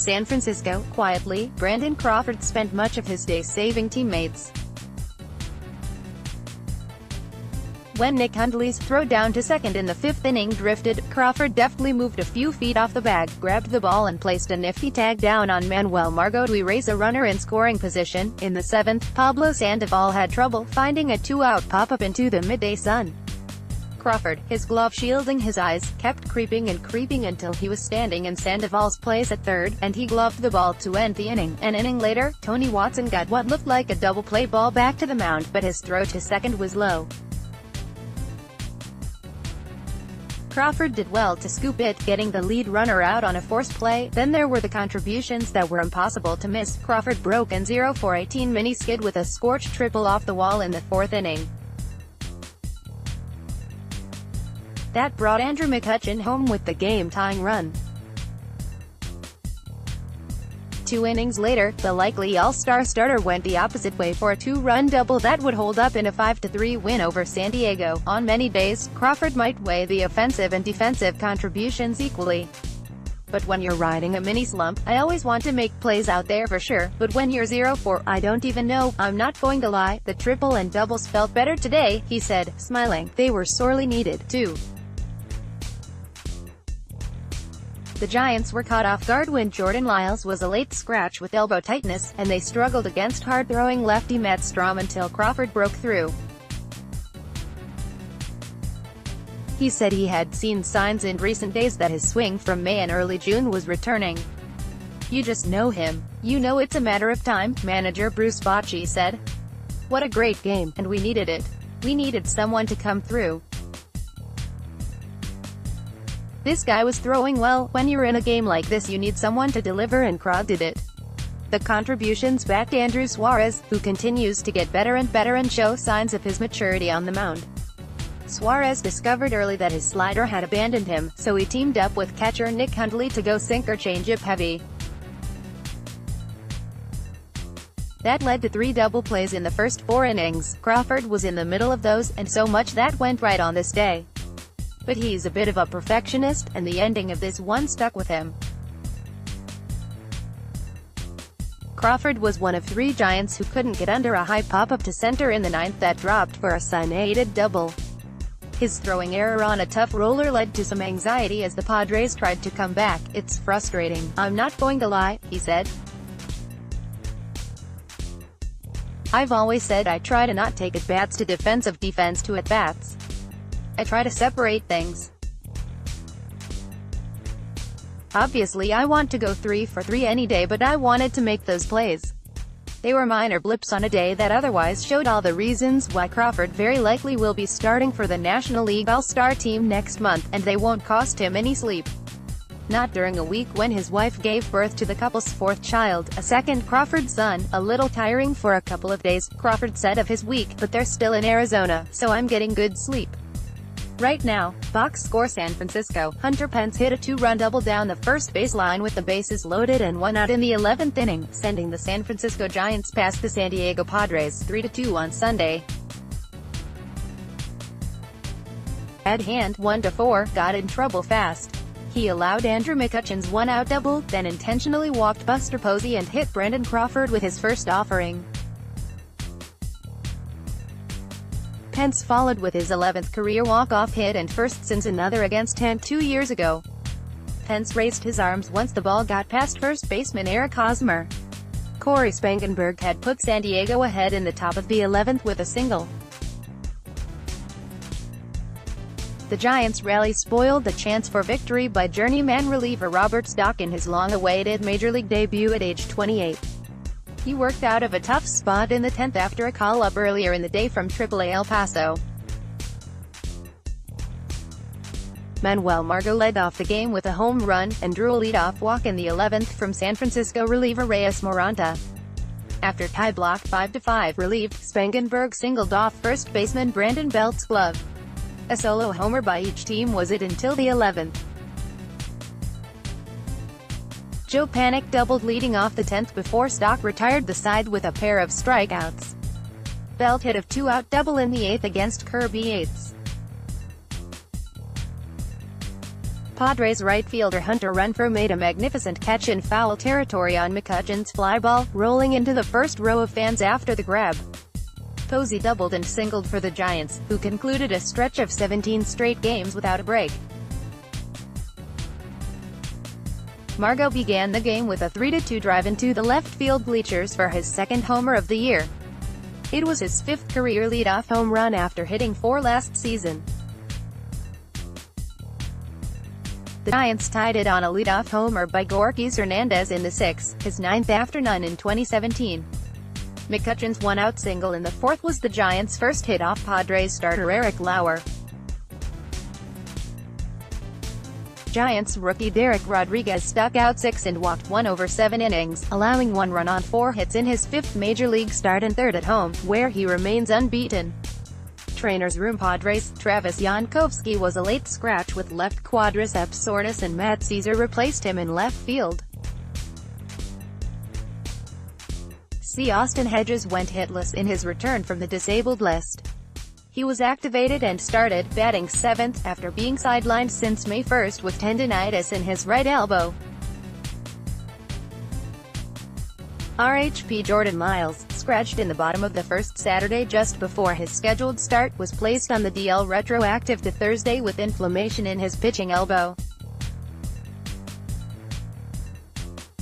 San Francisco. Quietly, Brandon Crawford spent much of his day saving teammates. When Nick Hundley's throw down to second in the fifth inning drifted, Crawford deftly moved a few feet off the bag, grabbed the ball and placed a nifty tag down on Manuel Margot to erase a runner in scoring position. In the seventh, Pablo Sandoval had trouble finding a two-out pop-up into the midday sun. Crawford, his glove shielding his eyes, kept creeping and creeping until he was standing in Sandoval's place at third, and he gloved the ball to end the inning. An inning later, Tony Watson got what looked like a double play ball back to the mound, but his throw to second was low. Crawford did well to scoop it, getting the lead runner out on a forced play. Then there were the contributions that were impossible to miss. Crawford broke an 0-for-18 mini-skid with a scorched triple off the wall in the fourth inning. That brought Andrew McCutchen home with the game-tying run. 2 innings later, the likely All-Star starter went the opposite way for a 2-run double that would hold up in a 5-3 win over San Diego. On many days, Crawford might weigh the offensive and defensive contributions equally. But when you're riding a mini-slump, I always want to make plays out there for sure, but when you're 0-for, I don't even know. I'm not going to lie, the triple and doubles felt better today, he said, smiling. They were sorely needed, too. The Giants were caught off guard when Jordan Lyles was a late scratch with elbow tightness, and they struggled against hard-throwing lefty Matt Strahm until Crawford broke through. He said he had seen signs in recent days that his swing from May and early June was returning. "You just know him. You know it's a matter of time," manager Bruce Bochy said. "What a great game, and we needed it. We needed someone to come through. This guy was throwing well. When you're in a game like this you need someone to deliver, and Craw did it." The contributions backed Andrew Suarez, who continues to get better and better and show signs of his maturity on the mound. Suarez discovered early that his slider had abandoned him, so he teamed up with catcher Nick Hundley to go sinker changeup heavy. That led to 3 double plays in the first 4 innings. Crawford was in the middle of those, and so much that went right on this day. But he's a bit of a perfectionist, and the ending of this one stuck with him. Crawford was one of 3 Giants who couldn't get under a high pop-up to center in the 9th that dropped for a signated double. His throwing error on a tough roller led to some anxiety as the Padres tried to come back. "It's frustrating. I'm not going to lie," he said. "I've always said I try to not take at-bats to defense to at-bats. I try to separate things. Obviously I want to go 3 for 3 any day, but I wanted to make those plays. They were minor blips on a day that otherwise showed all the reasons why Crawford very likely will be starting for the National League All-Star team next month, and they won't cost him any sleep. Not during a week when his wife gave birth to the couple's 4th child, a second Crawford son. A little tiring for a couple of days," Crawford said of his week, "but they're still in Arizona, so I'm getting good sleep right now." Box score: San Francisco. Hunter Pence hit a 2-run double down the first baseline with the bases loaded and 1 out in the 11th inning, sending the San Francisco Giants past the San Diego Padres 3-2 on Sunday. Ed Hand, 1-4, got in trouble fast. He allowed Andrew McCutchen's 1-out double, then intentionally walked Buster Posey and hit Brandon Crawford with his first offering. Pence followed with his 11th career walk-off hit and first since another against Hand 2 years ago. Pence raised his arms once the ball got past first baseman Eric Hosmer. Corey Spangenberg had put San Diego ahead in the top of the 11th with a single. The Giants' rally spoiled the chance for victory by journeyman reliever Robert Stock in his long-awaited Major League debut at age 28. He worked out of a tough spot in the 10th after a call-up earlier in the day from AAA El Paso. Manuel Margot led off the game with a home run, and drew a leadoff walk in the 11th from San Francisco reliever Reyes Moranta. After tie block 5-5 relieved, Spangenberg singled off first baseman Brandon Belt's glove. A solo homer by each team was it until the 11th. Joe Panik doubled leading off the 10th before Stock retired the side with a pair of strikeouts. Belt hit a 2-out double in the 8th against Kirby Yates. Padres right fielder Hunter Renfroe made a magnificent catch in foul territory on McCutchen's fly ball, rolling into the first row of fans after the grab. Posey doubled and singled for the Giants, who concluded a stretch of 17 straight games without a break. Margot began the game with a 3-2 drive into the left field bleachers for his second homer of the year. It was his fifth career leadoff home run after hitting 4 last season. The Giants tied it on a leadoff homer by Gorkys Hernandez in the 6th, his 9th after none in 2017. McCutchen's one-out single in the 4th was the Giants' first hit off Padres starter Eric Lauer. Giants rookie Derek Rodriguez stuck out 6 and walked 1 over 7 innings, allowing 1 run on 4 hits in his 5th Major League start and 3rd at home, where he remains unbeaten. Trainer's room Padres, Travis Jankowski was a late scratch with left quadriceps soreness and Matt Caesar replaced him in left field. C. Austin Hedges went hitless in his return from the disabled list. He was activated and started, batting 7th, after being sidelined since May 1 with tendinitis in his right elbow. RHP Jordan Lyles, scratched in the bottom of the first Saturday just before his scheduled start, was placed on the DL retroactive to Thursday with inflammation in his pitching elbow.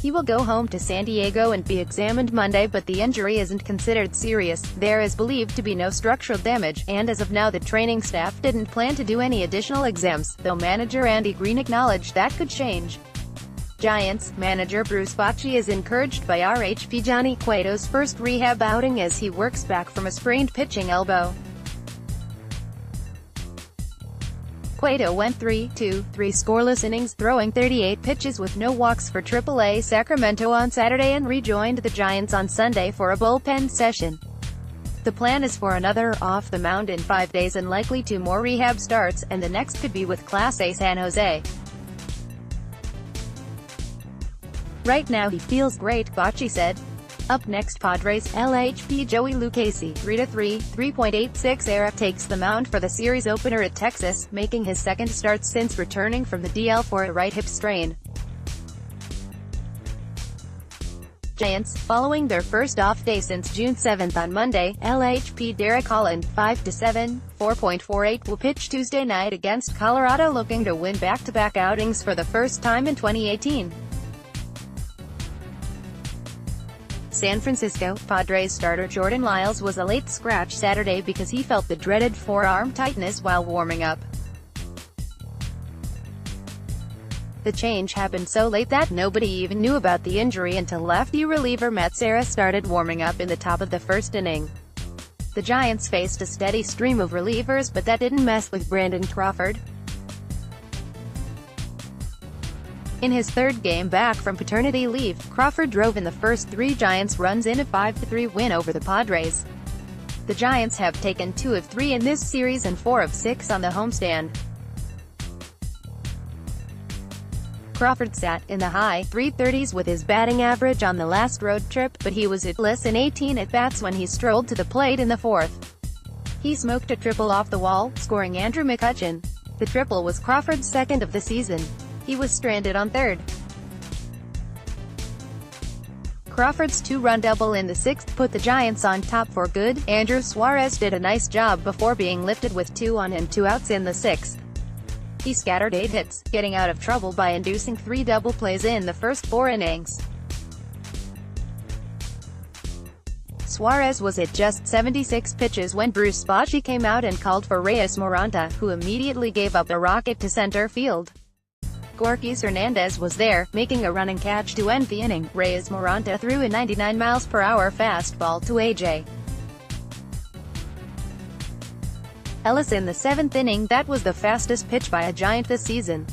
He will go home to San Diego and be examined Monday, but the injury isn't considered serious. There is believed to be no structural damage, and as of now the training staff didn't plan to do any additional exams, though manager Andy Green acknowledged that could change. Giants manager Bruce Bochy is encouraged by RHP Johnny Cueto's first rehab outing as he works back from a sprained pitching elbow. Cueto went 3-2-3 scoreless innings, throwing 38 pitches with no walks for AAA Sacramento on Saturday and rejoined the Giants on Sunday for a bullpen session. The plan is for another off the mound in 5 days and likely 2 more rehab starts, and the next could be with Class A San Jose. Right now he feels great, Bochy said. Up next, Padres LHP Joey Lucchesi, 3-3, 3.86 ERA takes the mound for the series opener at Texas, making his second start since returning from the DL for a right hip strain. Giants, following their first off day since June 7 on Monday, LHP Derek Holland, 5-7, 4.48 will pitch Tuesday night against Colorado, looking to win back-to-back outings for the first time in 2018. San Francisco, Padres starter Jordan Lyles was a late scratch Saturday because he felt the dreaded forearm tightness while warming up. The change happened so late that nobody even knew about the injury until lefty reliever Matt Serra started warming up in the top of the first inning. The Giants faced a steady stream of relievers, but that didn't mess with Brandon Crawford. In his 3rd game back from paternity leave, Crawford drove in the first 3 Giants runs in a 5-3 win over the Padres. The Giants have taken 2 of 3 in this series and 4 of 6 on the homestand. Crawford sat in the high 330s with his batting average on the last road trip, but he was hitless in 18 at-bats when he strolled to the plate in the 4th. He smoked a triple off the wall, scoring Andrew McCutchen. The triple was Crawford's 2nd of the season. He was stranded on 3rd. Crawford's 2-run double in the 6th put the Giants on top for good. Andrew Suarez did a nice job before being lifted with 2 on and 2 outs in the 6th. He scattered 8 hits, getting out of trouble by inducing 3 double plays in the first 4 innings. Suarez was at just 76 pitches when Bruce Bochy came out and called for Reyes Moranta, who immediately gave up the rocket to center field. Gorkys Hernandez was there, making a running catch to end the inning. Reyes Moranta threw a 99 mph fastball to A.J. Ellis in the 7th inning. That was the fastest pitch by a Giant this season.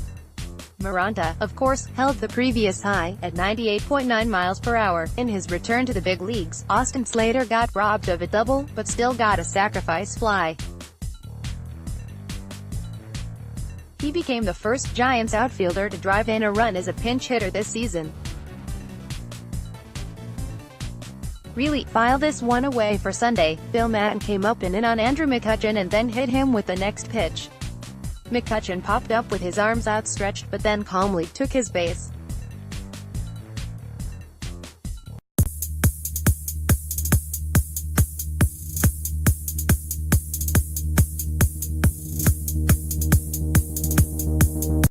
Moranta, of course, held the previous high, at 98.9 mph. In his return to the big leagues, Austin Slater got robbed of a double, but still got a sacrifice fly. He became the first Giants outfielder to drive in a run as a pinch hitter this season. Really, file this one away for Sunday. Bill Matten came up and in on Andrew McCutchen and then hit him with the next pitch. McCutcheon popped up with his arms outstretched but then calmly took his base.